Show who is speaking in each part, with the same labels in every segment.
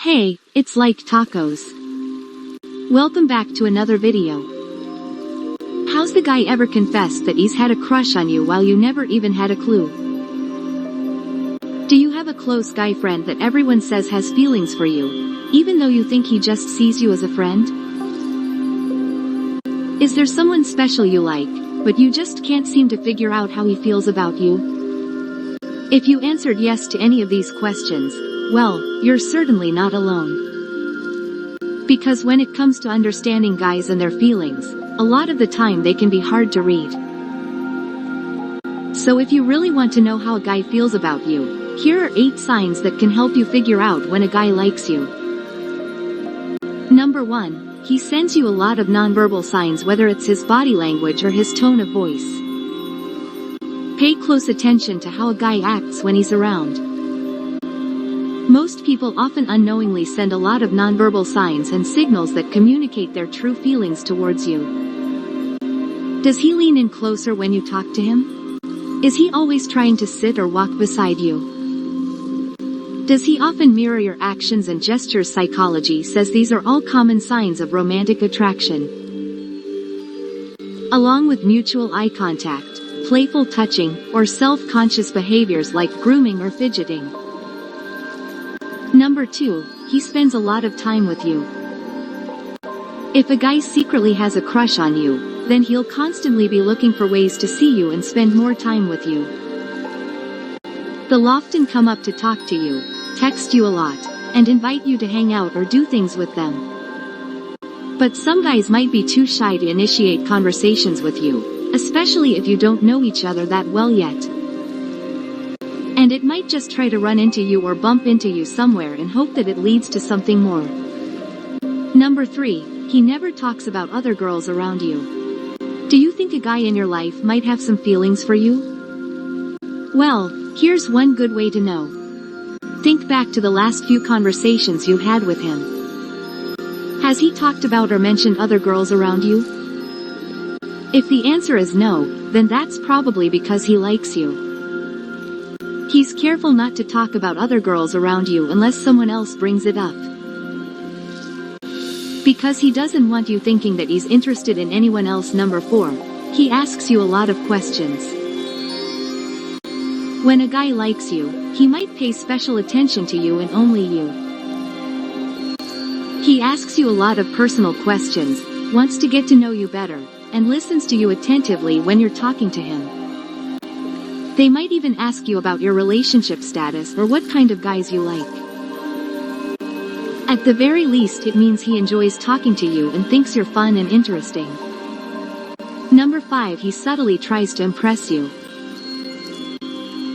Speaker 1: Hey, it's like tacos. Welcome back to another video. How's the guy ever confessed that he's had a crush on you while you never even had a clue? Do you have a close guy friend that everyone says has feelings for you, even though you think he just sees you as a friend? Is there someone special you like, but you just can't seem to figure out how he feels about you? If you answered yes to any of these questions, well, you're certainly not alone. Because when it comes to understanding guys and their feelings, a lot of the time they can be hard to read. So if you really want to know how a guy feels about you, here are 8 signs that can help you figure out when a guy likes you. Number 1, he sends you a lot of nonverbal signs, whether it's his body language or his tone of voice. Pay close attention to how a guy acts when he's around. Most people often unknowingly send a lot of nonverbal signs and signals that communicate their true feelings towards you. Does he lean in closer when you talk to him? Is he always trying to sit or walk beside you? Does he often mirror your actions and gestures? Psychology says these are all common signs of romantic attraction. Along with mutual eye contact, playful touching, or self-conscious behaviors like grooming or fidgeting. Number 2, he spends a lot of time with you. If a guy secretly has a crush on you, then he'll constantly be looking for ways to see you and spend more time with you. They'll often come up to talk to you, text you a lot, and invite you to hang out or do things with them. But some guys might be too shy to initiate conversations with you, especially if you don't know each other that well yet. And it might just try to run into you or bump into you somewhere and hope that it leads to something more. Number 3, he never talks about other girls around you. Do you think a guy in your life might have some feelings for you? Well, here's one good way to know. Think back to the last few conversations you had with him. Has he talked about or mentioned other girls around you? If the answer is no, then that's probably because he likes you. He's careful not to talk about other girls around you unless someone else brings it up. Because he doesn't want you thinking that he's interested in anyone else. Number 4, he asks you a lot of questions. When a guy likes you, he might pay special attention to you and only you. He asks you a lot of personal questions, wants to get to know you better, and listens to you attentively when you're talking to him. They might even ask you about your relationship status or what kind of guys you like. At the very least, it means he enjoys talking to you and thinks you're fun and interesting. Number 5, he subtly tries to impress you.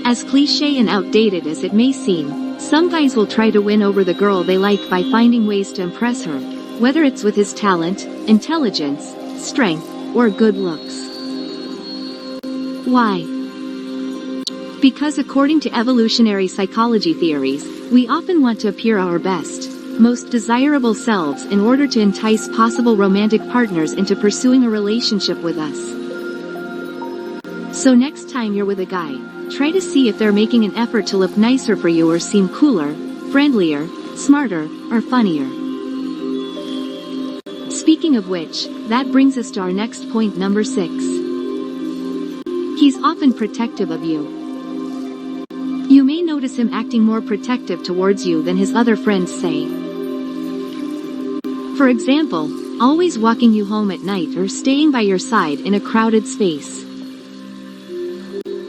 Speaker 1: As cliché and outdated as it may seem, some guys will try to win over the girl they like by finding ways to impress her, whether it's with his talent, intelligence, strength, or good looks. Why? Because according to evolutionary psychology theories, we often want to appear our best, most desirable selves in order to entice possible romantic partners into pursuing a relationship with us. So next time you're with a guy, try to see if they're making an effort to look nicer for you or seem cooler, friendlier, smarter, or funnier. Speaking of which, that brings us to our next point. Number 6. He's often protective of you. You may notice him acting more protective towards you than his other friends say. For example, always walking you home at night or staying by your side in a crowded space.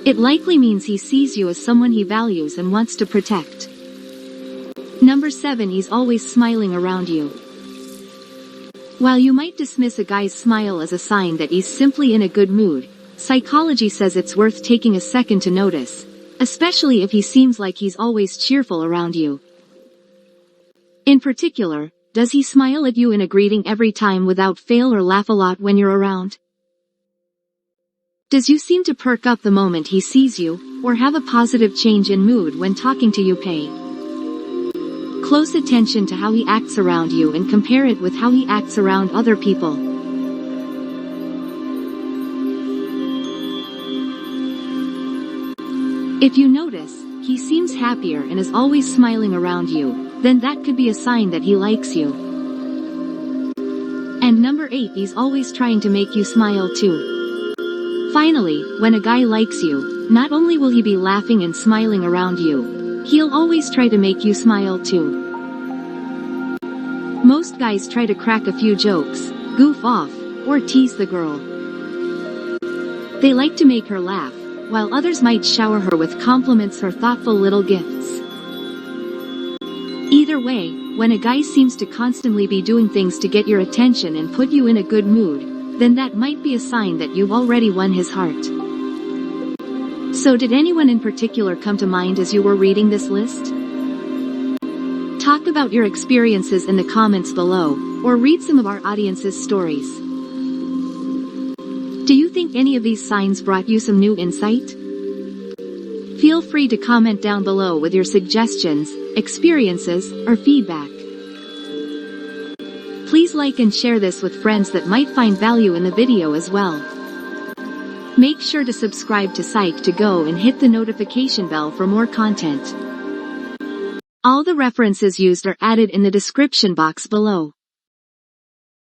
Speaker 1: It likely means he sees you as someone he values and wants to protect. Number 7, he's always smiling around you. While you might dismiss a guy's smile as a sign that he's simply in a good mood, psychology says it's worth taking a second to notice, especially if he seems like he's always cheerful around you. In particular, does he smile at you in a greeting every time without fail or laugh a lot when you're around? Does you seem to perk up the moment he sees you, or have a positive change in mood when talking to you? Pay close attention to how he acts around you and compare it with how he acts around other people. If you notice, he seems happier and is always smiling around you, then that could be a sign that he likes you. And number 8, he's always trying to make you smile too. Finally, when a guy likes you, not only will he be laughing and smiling around you, he'll always try to make you smile too. Most guys try to crack a few jokes, goof off, or tease the girl. They like to make her laugh, while others might shower her with compliments or thoughtful little gifts. Either way, when a guy seems to constantly be doing things to get your attention and put you in a good mood, then that might be a sign that you've already won his heart. So did anyone in particular come to mind as you were reading this list? Talk about your experiences in the comments below, or read some of our audience's stories. Do you think any of these signs brought you some new insight? Feel free to comment down below with your suggestions, experiences, or feedback. Please like and share this with friends that might find value in the video as well. Make sure to subscribe to Psych to Go and hit the notification bell for more content. All the references used are added in the description box below.